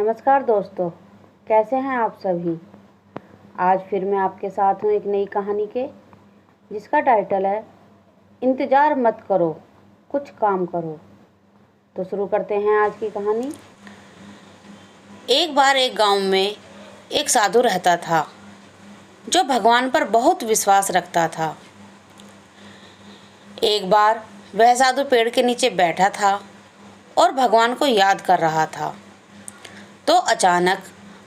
नमस्कार दोस्तों, कैसे हैं आप सभी। आज फिर मैं आपके साथ हूँ एक नई कहानी के, जिसका टाइटल है इंतज़ार मत करो, कुछ काम करो। तो शुरू करते हैं आज की कहानी। एक बार एक गांव में एक साधु रहता था जो भगवान पर बहुत विश्वास रखता था। एक बार वह साधु पेड़ के नीचे बैठा था और भगवान को याद कर रहा था। तो अचानक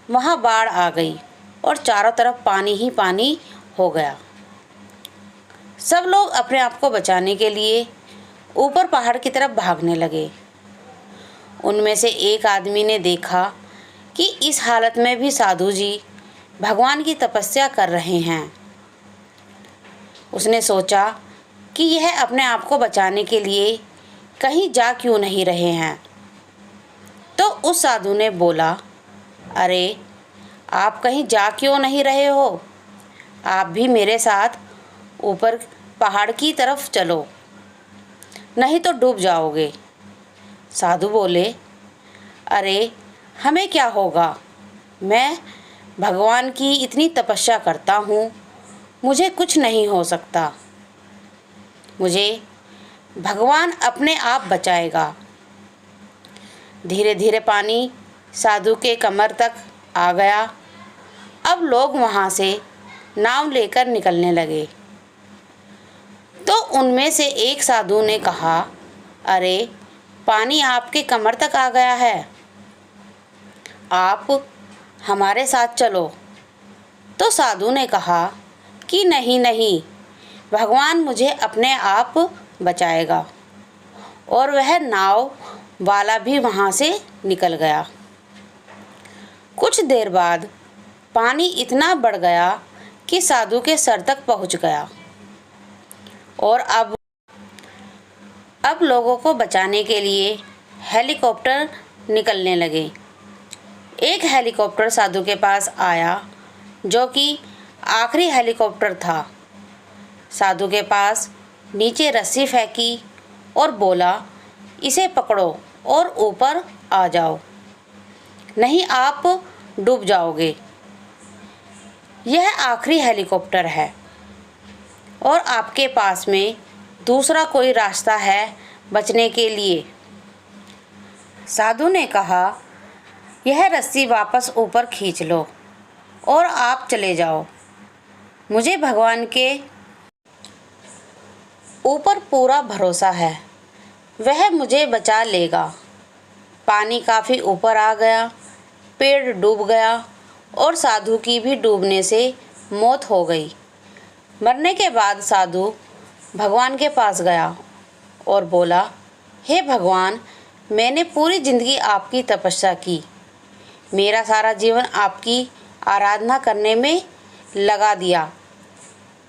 वहाँ बाढ़ आ गई और चारों तरफ पानी ही पानी हो गया। सब लोग अपने आप को बचाने के लिए ऊपर पहाड़ की तरफ भागने लगे। उनमें से एक आदमी ने देखा कि इस हालत में भी साधु जी भगवान की तपस्या कर रहे हैं। उसने सोचा कि यह अपने आप को बचाने के लिए कहीं जा क्यों नहीं रहे हैं। तो उस साधु ने बोला, अरे आप कहीं जा क्यों नहीं रहे हो, आप भी मेरे साथ ऊपर पहाड़ की तरफ चलो, नहीं तो डूब जाओगे। साधु बोले, अरे हमें क्या होगा, मैं भगवान की इतनी तपस्या करता हूँ, मुझे कुछ नहीं हो सकता, मुझे भगवान अपने आप बचाएगा। धीरे धीरे पानी साधु के कमर तक आ गया। अब लोग वहाँ से नाव लेकर निकलने लगे। तो उनमें से एक साधु ने कहा, अरे पानी आपके कमर तक आ गया है, आप हमारे साथ चलो। तो साधु ने कहा कि नहीं नहीं, भगवान मुझे अपने आप बचाएगा। और वह नाव वाला भी वहाँ से निकल गया। कुछ देर बाद पानी इतना बढ़ गया कि साधु के सर तक पहुँच गया और अब लोगों को बचाने के लिए हेलीकॉप्टर निकलने लगे। एक हेलीकॉप्टर साधु के पास आया, जो कि आखिरी हेलीकॉप्टर था। साधु के पास नीचे रस्सी फेंकी और बोला, इसे पकड़ो और ऊपर आ जाओ, नहीं आप डूब जाओगे। यह आखिरी हेलीकॉप्टर है और आपके पास में दूसरा कोई रास्ता है बचने के लिए। साधु ने कहा, यह रस्सी वापस ऊपर खींच लो और आप चले जाओ, मुझे भगवान के ऊपर पूरा भरोसा है, वह मुझे बचा लेगा। पानी काफ़ी ऊपर आ गया, पेड़ डूब गया और साधु की भी डूबने से मौत हो गई। मरने के बाद साधु भगवान के पास गया और बोला, हे भगवान, मैंने पूरी ज़िंदगी आपकी तपस्या की, मेरा सारा जीवन आपकी आराधना करने में लगा दिया,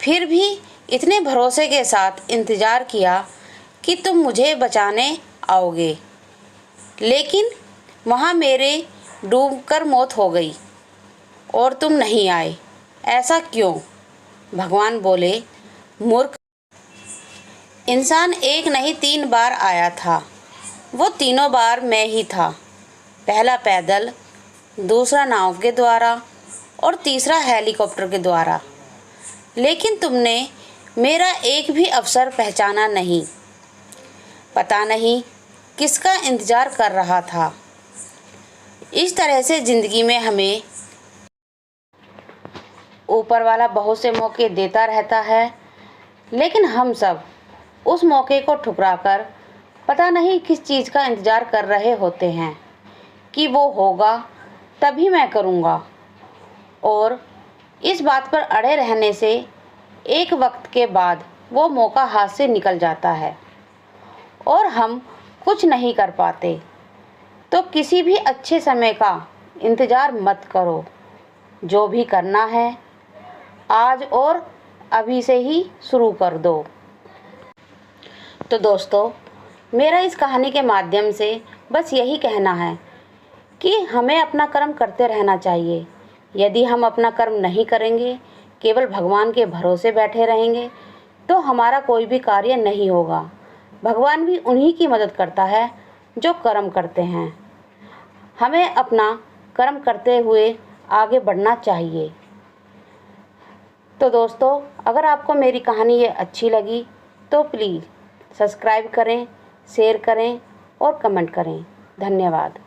फिर भी इतने भरोसे के साथ इंतज़ार किया कि तुम मुझे बचाने आओगे, लेकिन वहाँ मेरे डूबकर मौत हो गई और तुम नहीं आए, ऐसा क्यों। भगवान बोले, मूर्ख, इंसान एक नहीं 3 बार आया था, वो तीनों बार मैं ही था। पहला पैदल, दूसरा नाव के द्वारा और तीसरा हेलीकॉप्टर के द्वारा, लेकिन तुमने मेरा एक भी अवसर पहचाना नहीं। पता नहीं किसका इंतज़ार कर रहा था। इस तरह से ज़िंदगी में हमें ऊपर वाला बहुत से मौके देता रहता है, लेकिन हम सब उस मौके को ठुकराकर पता नहीं किस चीज़ का इंतज़ार कर रहे होते हैं कि वो होगा तभी मैं करूँगा। और इस बात पर अड़े रहने से एक वक्त के बाद वो मौका हाथ से निकल जाता है और हम कुछ नहीं कर पाते। तो किसी भी अच्छे समय का इंतज़ार मत करो, जो भी करना है आज और अभी से ही शुरू कर दो। तो दोस्तों, मेरा इस कहानी के माध्यम से बस यही कहना है कि हमें अपना कर्म करते रहना चाहिए। यदि हम अपना कर्म नहीं करेंगे, केवल भगवान के भरोसे बैठे रहेंगे, तो हमारा कोई भी कार्य नहीं होगा। भगवान भी उन्हीं की मदद करता है जो कर्म करते हैं। हमें अपना कर्म करते हुए आगे बढ़ना चाहिए। तो दोस्तों, अगर आपको मेरी कहानी ये अच्छी लगी तो प्लीज़ सब्सक्राइब करें, शेयर करें और कमेंट करें। धन्यवाद।